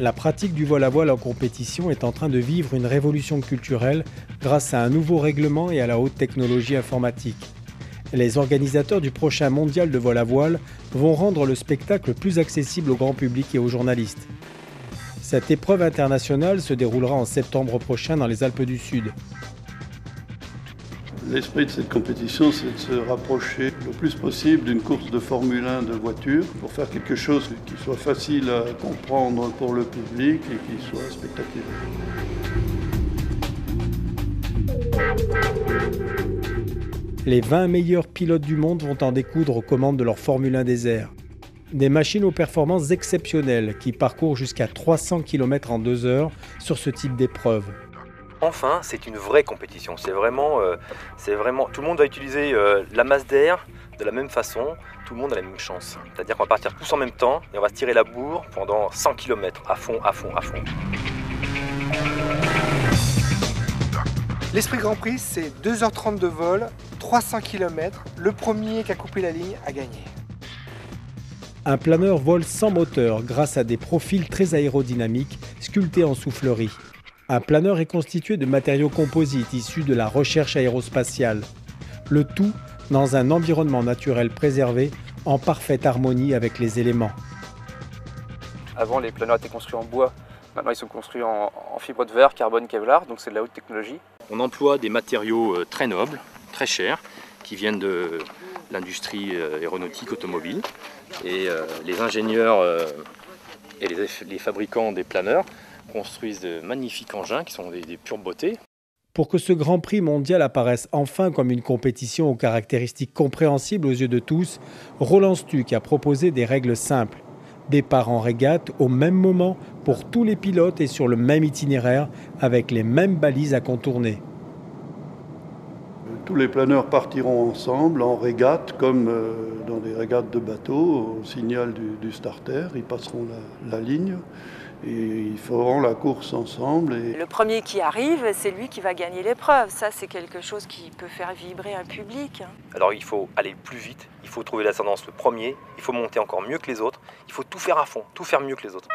La pratique du vol à voile en compétition est en train de vivre une révolution culturelle grâce à un nouveau règlement et à la haute technologie informatique. Les organisateurs du prochain mondial de vol à voile vont rendre le spectacle plus accessible au grand public et aux journalistes. Cette épreuve internationale se déroulera en septembre prochain dans les Alpes du Sud. L'esprit de cette compétition, c'est de se rapprocher le plus possible d'une course de Formule 1 de voiture pour faire quelque chose qui soit facile à comprendre pour le public et qui soit spectaculaire. Les 20 meilleurs pilotes du monde vont en découdre aux commandes de leur Formule 1 des airs. Des machines aux performances exceptionnelles qui parcourent jusqu'à 300 km en 2 heures sur ce type d'épreuve. Enfin, c'est une vraie compétition. C'est vraiment, tout le monde va utiliser la masse d'air de la même façon. Tout le monde a la même chance. C'est-à-dire qu'on va partir tous en même temps et on va se tirer la bourre pendant 100 km à fond, à fond, à fond. L'Esprit Grand Prix, c'est 2h30 de vol, 300 km. Le premier qui a coupé la ligne a gagné. Un planeur vole sans moteur grâce à des profils très aérodynamiques sculptés en soufflerie. Un planeur est constitué de matériaux composites issus de la recherche aérospatiale. Le tout dans un environnement naturel préservé en parfaite harmonie avec les éléments. Avant, les planeurs étaient construits en bois. Maintenant, ils sont construits en fibre de verre, carbone, Kevlar, donc c'est de la haute technologie. On emploie des matériaux très nobles, très chers, qui viennent de l'industrie aéronautique automobile. Et les ingénieurs et les fabricants des planeurs construisent de magnifiques engins qui sont des pures beautés. Pour que ce Grand Prix mondial apparaisse enfin comme une compétition aux caractéristiques compréhensibles aux yeux de tous, Roland Stuck a proposé des règles simples. Départ en régate au même moment pour tous les pilotes et sur le même itinéraire avec les mêmes balises à contourner. Tous les planeurs partiront ensemble en régate comme dans des régates de bateau au signal du starter. Ils passeront la ligne. Et ils feront la course ensemble. Et... Le premier qui arrive, c'est lui qui va gagner l'épreuve. Ça, c'est quelque chose qui peut faire vibrer un public. Alors il faut aller plus vite, il faut trouver l'ascendance le premier, il faut monter encore mieux que les autres, il faut tout faire à fond, tout faire mieux que les autres.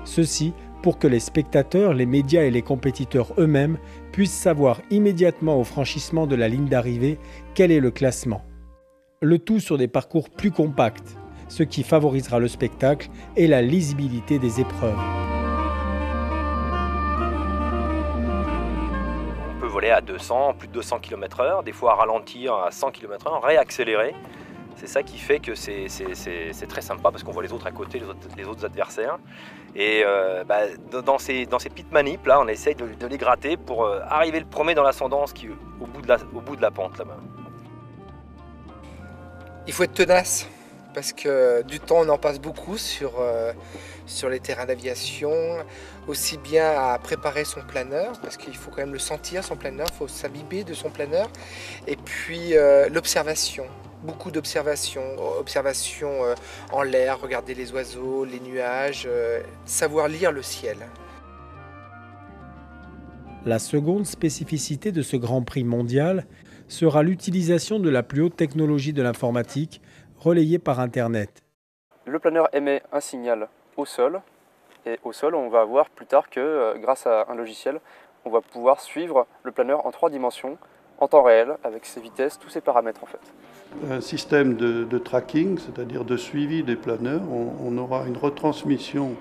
Ceci pour que les spectateurs, les médias et les compétiteurs eux-mêmes puissent savoir immédiatement au franchissement de la ligne d'arrivée quel est le classement. Le tout sur des parcours plus compacts, ce qui favorisera le spectacle et la lisibilité des épreuves. On peut voler à 200, plus de 200 km/h, des fois ralentir à 100 km/h, réaccélérer. C'est ça qui fait que c'est très sympa parce qu'on voit les autres à côté, les autres adversaires. Et dans ces petites manips, là, on essaye de les gratter pour arriver le premier dans l'ascendance qui est au bout de la pente là-bas. Il faut être tenace parce que du temps on en passe beaucoup sur les terrains d'aviation, aussi bien à préparer son planeur parce qu'il faut quand même le sentir son planeur, il faut s'imbiber de son planeur et puis l'observation. Beaucoup d'observations, en l'air, regarder les oiseaux, les nuages, savoir lire le ciel. La seconde spécificité de ce Grand Prix mondial sera l'utilisation de la plus haute technologie de l'informatique, relayée par Internet. Le planeur émet un signal au sol, et au sol on va voir plus tard que grâce à un logiciel, on va pouvoir suivre le planeur en 3 dimensions, en temps réel, avec ses vitesses, tous ses paramètres en fait. Un système de tracking, c'est-à-dire de suivi des planeurs. On aura une retransmission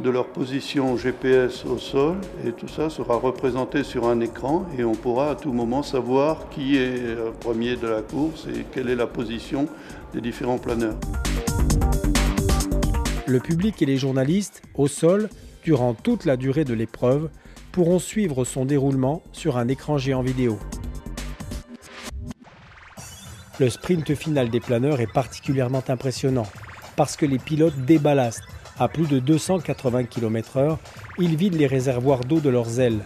de leur position GPS au sol, et tout ça sera représenté sur un écran et on pourra à tout moment savoir qui est premier de la course et quelle est la position des différents planeurs. Le public et les journalistes, au sol, durant toute la durée de l'épreuve, pourront suivre son déroulement sur un écran géant vidéo. Le sprint final des planeurs est particulièrement impressionnant parce que les pilotes déballastent. À plus de 280 km/h, ils vident les réservoirs d'eau de leurs ailes.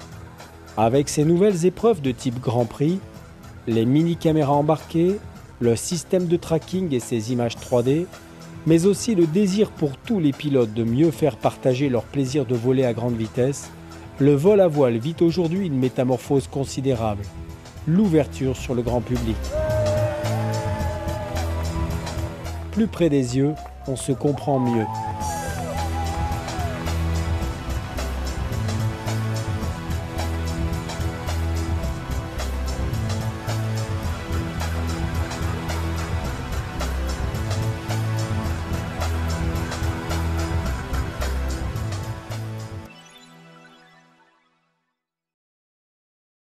Avec ces nouvelles épreuves de type Grand Prix, les mini-caméras embarquées, le système de tracking et ses images 3D, mais aussi le désir pour tous les pilotes de mieux faire partager leur plaisir de voler à grande vitesse, le vol à voile vit aujourd'hui une métamorphose considérable, l'ouverture sur le grand public. Plus près des yeux, on se comprend mieux.